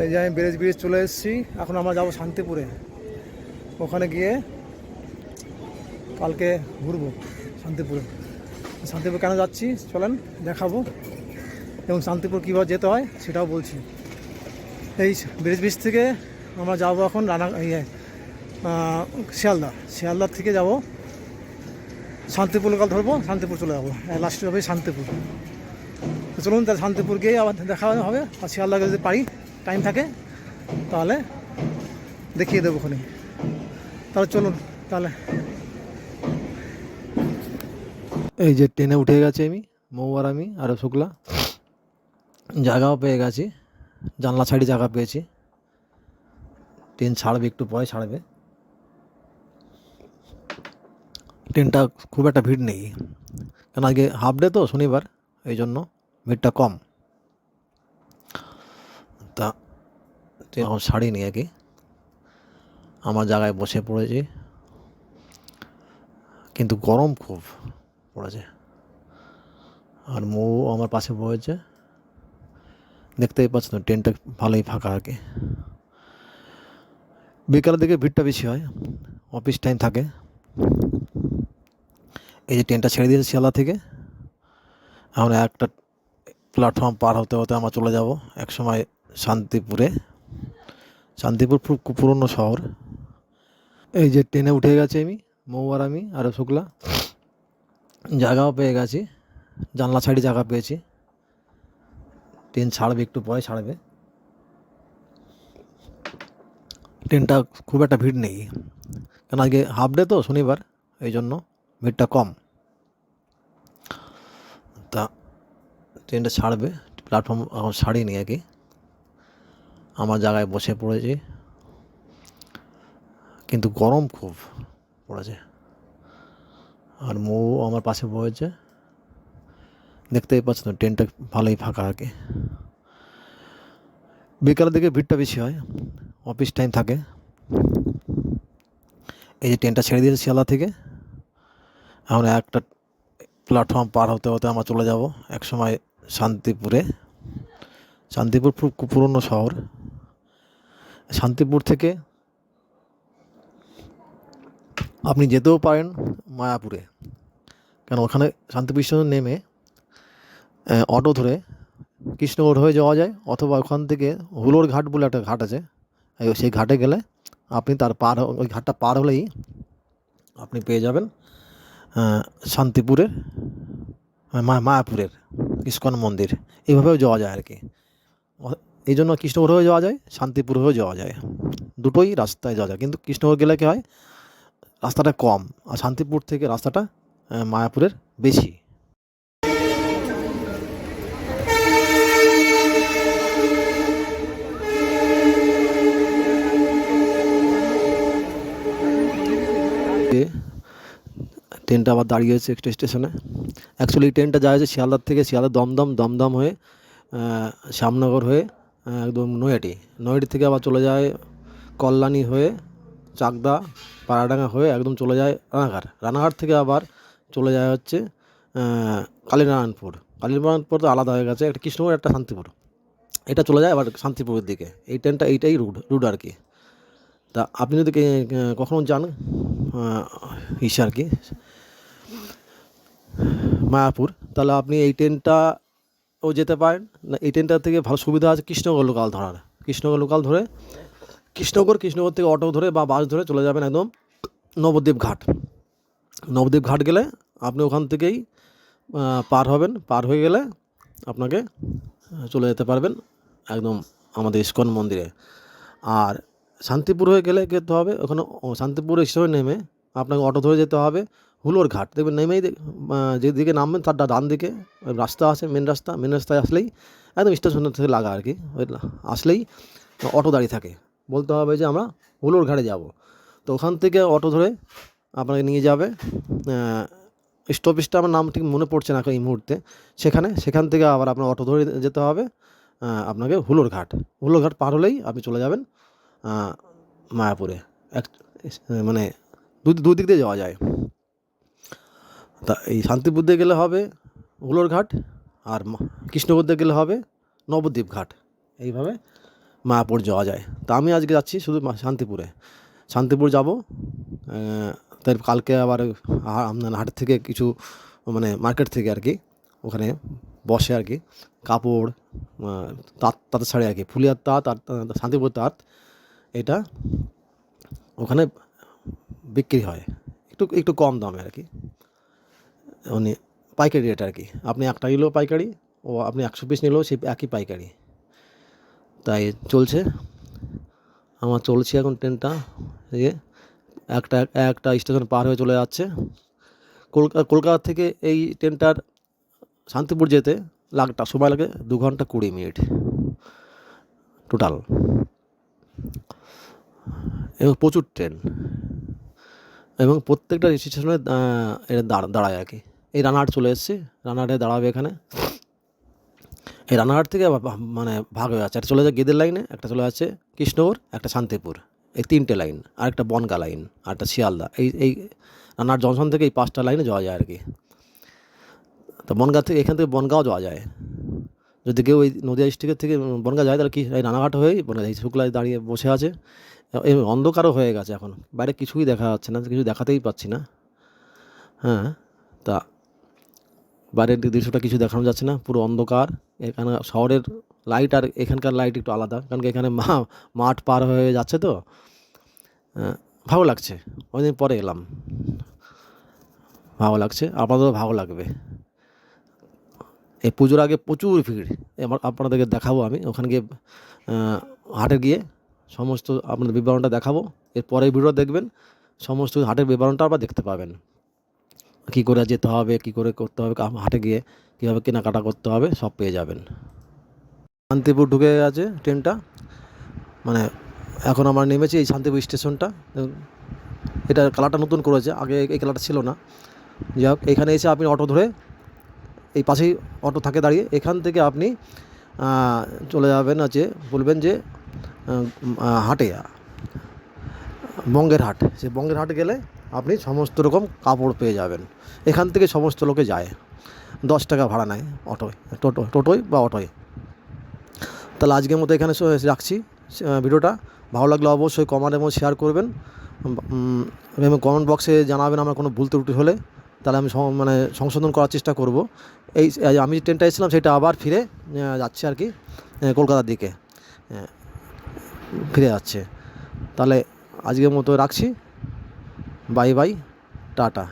এই যে আমি ব্রিজ চলে এসেছি। এখন আমরা যাবো শান্তিপুরে। ওখানে গিয়ে কালকে ঘুরবো শান্তিপুরে। শান্তিপুর কেন যাচ্ছি চলেন দেখাবো, এবং শান্তিপুর কীভাবে যেতে হয় সেটাও বলছি। এই ব্রিজ থেকে আমরা যাবো এখন শিয়ালদার থেকে যাব শান্তিপুর লোকাল ধরবো, শান্তিপুর চলে যাবো, লাস্টে হবে শান্তিপুর। তো চলুন তাহলে শান্তিপুর গিয়ে আবার দেখা হবে। আর শিয়ালদাকে যদি পারি, টাইম থাকে তাহলে দেখিয়ে দেবো ওখানে। তাহলে চলুন তাহলে। এই যে ট্রেনে উঠে গেছি আমি, মৌ আর আমি আর শুক্লা। জায়গাও পেয়ে গেছি, জানলা ছাড়ি জায়গা পেয়েছি। ট্রেন ছাড়বে, একটু পরে ছাড়বে। ট্রেনটা খুব একটা ভিড় নেই, কারণ আজকে হাফ ডে তো, শনিবার, এই জন্য ভিড়টা কম। তা এখন ছাড়িনি আর কি, আমার জায়গায় বসে পড়েছি, কিন্তু গরম খুব পড়েছে। আর মৌ আমার পাশে বসেছে, দেখতেই পাচ্ছ না, ট্রেনটা ভালোই ফাঁকা আর কি। বিকালের দিকে ভিড়টা বেশি হয়, অফিস টাইম থাকে। এই যে ট্রেনটা ছেড়ে দিয়েছে শিয়ালদা থেকে, এখন একটা প্ল্যাটফর্ম পার হতে হতে আমরা চলে যাব এক সময় শান্তিপুরে। শান্তিপুর খুব পুরনো শহর। এই যে ট্রেনে উঠে গেছি আমি, মৌ আর আমি আর শুক্লা। জায়গাও পেয়ে গেছি, জানলা ছাড়ি জায়গা পেয়েছি। ট্রেন ছাড়বে, একটু পরে ছাড়বে। ট্রেনটা খুব একটা ভিড় নেই, কারণ আজকে হাফ ডে তো, শনিবার, এই জন্য ভিড়টা কম। তা ট্রেনটা ছাড়বে, প্ল্যাটফর্ম এখন ছাড়িনি আর কি, আমার জায়গায় বসে পড়েছি, কিন্তু গরম খুব পড়েছে। আর মৌ আমার পাশে বসেছে, দেখতেই পাচ্ছ না, ট্রেনটা ভালোই ফাঁকা আর কি। বিকালের দিকে ভিড়টা বেশি হয়, অফিস টাইম থাকে। এই যে ট্রেনটা ছেড়ে দিয়েছে শিয়ালদা থেকে, এখন একটা প্ল্যাটফর্ম পার হতে হতে আমরা চলে যাব এক সময় শান্তিপুরে। শান্তিপুর খুব পুরনো শহর। শান্তিপুর থেকে আপনি যেতেও পারেন মায়াপুরে, কারণ ওখানে শান্তিপুর স্টেশন নেমে অটো ধরে কৃষ্ণনগর হয়ে যাওয়া যায়, অথবা ওখান থেকে হুলোর ঘাট বলে একটা ঘাট আছে, সেই ঘাটে গেলে আপনি ওই ঘাটটা পার হলেই আপনি পেয়ে যাবেন শান্তিপুরের মায়াপুরের ইস্কন মন্দির। এইভাবেও যাওয়া যায় আর কি। এই জন্য কৃষ্ণনগর হয়ে যাওয়া যায়, শান্তিপুর হয়েও যাওয়া যায়, দুটোই রাস্তায় যাওয়া যায়। কিন্তু কৃষ্ণনগর গেলে কী হয়, রাস্তাটা কম, আর শান্তিপুর থেকে রাস্তাটা মায়াপুরের বেশি। ট্রেনটা আবার দাঁড়িয়েছে একটা স্টেশনে। অ্যাকচুয়ালি ট্রেনটা যায় হচ্ছে শিয়ালদার থেকে, শিয়ালদা দমদম হয়ে শ্যামনগর হয়ে একদম নৈহাটি থেকে আবার চলে যায় কল্যাণী হয়ে চাকদা পাড়াডাঙ্গা হয়ে একদম চলে যায় রানাঘাট থেকে আবার চলে যায় হচ্ছে কালীনারায়ণপুর তো আলাদা হয়ে গেছে, একটা কৃষ্ণনগর একটা শান্তিপুর, এটা চলে যায় আবার শান্তিপুরের দিকে। এই ট্রেনটা এইটাই রুট আর কি। তা আপনি যদি কখনো যান আর কি মায়াপুর, তাহলে আপনি এই ট্রেনটাও যেতে পারেন। না, এই ট্রেনটার থেকে ভালো সুবিধা আছে কৃষ্ণনগর লোকাল ধরার। কৃষ্ণনগর লোকাল ধরে কৃষ্ণনগর থেকে অটো ধরে বা বাস ধরে চলে যাবেন একদম নবদ্বীপ ঘাট গেলে আপনি ওখান থেকেই পার হয়ে গেলে আপনাকে চলে যেতে পারবেন একদম আমাদের ইস্কন মন্দিরে। আর শান্তিপুর হয়ে গেলে যেতে হবে ওখানে, শান্তিপুর স্টেশনে নেমে আপনাকে অটো ধরে যেতে হবে হুলোর ঘাট। দেখবেন নেমেই যেদিকে নামবেন তার ডান দিকে রাস্তা আছে, মেন রাস্তায় আসলেই একদম স্টেশন থেকে লাগা আর কি, আসলেই অটো দাঁড়িয়ে থাকে। বলতে হবে যে আমরা হুলোর ঘাটে যাব, তো ওখান থেকে অটো ধরে আপনাকে নিয়ে যাবে স্টপেজটা আমার নাম ঠিক মনে পড়ছে না এই মুহূর্তে, সেখান থেকে আবার আপনার অটো ধরে যেতে হবে আপনাকে হুলোর ঘাট পার হলেই আপনি চলে যাবেন মায়াপুরে। মানে দুদিক দিয়ে যাওয়া যায়। তা এই শান্তিপুর দিয়ে গেলে হবে হুলোর ঘাট, আর কৃষ্ণনগর দিয়ে গেলে হবে নবদ্বীপ ঘাট। এইভাবে মায়াপুর যাওয়া যায়। তা আমি আজকে যাচ্ছি শুধু শান্তিপুরে। শান্তিপুর যাব। তাই কালকে আবার আপনার হাটের থেকে কিছু মানে মার্কেট থেকে আর কি ওখানে বসে আর কি কাপড়, তাঁত, তাঁতের শাড়ি আর কি, ফুলিয়ার তাঁত আর শান্তিপুর তাঁত, এটা ওখানে বিক্রি হয় একটু একটু কম দামে আর কি, মানে পাইকারি রেট আর কি। আপনি একটা নিলেও পাইকারি, ও আপনি 100 পিস নিলেও সেই একই পাইকারি। তাই চলছে আমার, চলছে এখন ট্রেনটা। ইয়ে একটা একটা স্টেশন পার হয়ে চলে যাচ্ছে। কলকাতা থেকে এই ট্রেনটার শান্তিপুর যেতে সময় লাগে 2 ঘন্টা 20 মিনিট টোটাল, এবং প্রচুর ট্রেন, এবং প্রত্যেকটা স্টেশনে এটা দাঁড়ায় আর কি। এই রানাঘাট চলে এসেছি, রানাঘাটে দাঁড়াবে এখানে। এই রানাঘাট থেকে আবার মানে ভাগ হয়ে যাচ্ছে, একটা চলে যায় গেদের লাইনে, একটা চলে যাচ্ছে কৃষ্ণনগর, একটা শান্তিপুর, এই 3টে লাইন, আর একটা বনগা লাইন, আর একটা শিয়ালদা। এই রানাঘাট জংশন থেকে এই 5টা লাইনে যাওয়া যায় আর কি। তো বনগা থেকে, এখান থেকে বনগাঁও যাওয়া যায়। যদি কেউ ওই নদীয়া ডিস্ট্রিক্টের থেকে বনগা যায়, তাহলে কি এই রানাঘাট হয়েই বনগা, এই শুক্লায় দাঁড়িয়ে বসে আছে। এই অন্ধকারও হয়ে গেছে এখন, বাইরে কিছুই দেখা যাচ্ছে না, কিছু দেখাতেই পাচ্ছি না। হ্যাঁ, তা বাইরের দৃশ্যটা কিছু দেখানো যাচ্ছে না, পুরো অন্ধকার। এখানে শহরের লাইট আর এখানকার লাইট একটু আলাদা, কারণ কি এখানে মাঠ পার হয়ে যাচ্ছে তো। ভালো লাগছে, অনেকদিন পরে এলাম, ভালো লাগছে, আপনাদেরও ভালো লাগবে। এই পুজোর আগে প্রচুর ভিড়, আপনাদেরকে দেখাবো আমি ওখানে গিয়ে, হাটে গিয়ে সমস্ত আপনাদের বিবরণটা দেখাবো। এর পরের ভিডিও দেখবেন, সমস্ত হাটের বিবরণটা আবার দেখতে পাবেন, কী করে যেতে হবে, কী করে করতে হবে, হাটে গিয়ে কীভাবে কেনাকাটা করতে হবে, সব পেয়ে যাবেন। শান্তিপুর ঢুকে গেছে ট্রেনটা, মানে এখন আমরা নেমেছি এই শান্তিপুর স্টেশনটা। এটা কালারটা নতুন করেছে, আগে এই কালারটা ছিল না। যাই হোক, এখানে এসে আপনি অটো ধরে, এই পাশেই অটো থাকে দাঁড়িয়ে, এখান থেকে আপনি চলে যাবেন, আছে বলবেন যে হাটে, বঙ্গের হাট। সেই বঙ্গের হাট গেলে আপনি সমস্ত রকম কাপড় পেয়ে যাবেন। এখান থেকে সমস্ত লোকে যায়, 10 টাকা ভাড়া নেয় অটোয়, টোটোয় বা অটোয়। তাহলে আজকের মতো এখানে রাখছি ভিডিওটা। ভালো লাগলে অবশ্যই কমেন্ট এবং শেয়ার করবেন, এবং কমেন্ট বক্সে জানাবেন আমার কোনো ভুল ত্রুটি হলে, তাহলে আমি মানে সংশোধন করার চেষ্টা করব। এই আমি যে ট্রেনটা এসেছিলাম সেটা আবার ফিরে যাচ্ছে আর কি, কলকাতার দিকে ফিরে যাচ্ছে। তাহলে আজকের মতো রাখছি, বাই বাই, টাটা।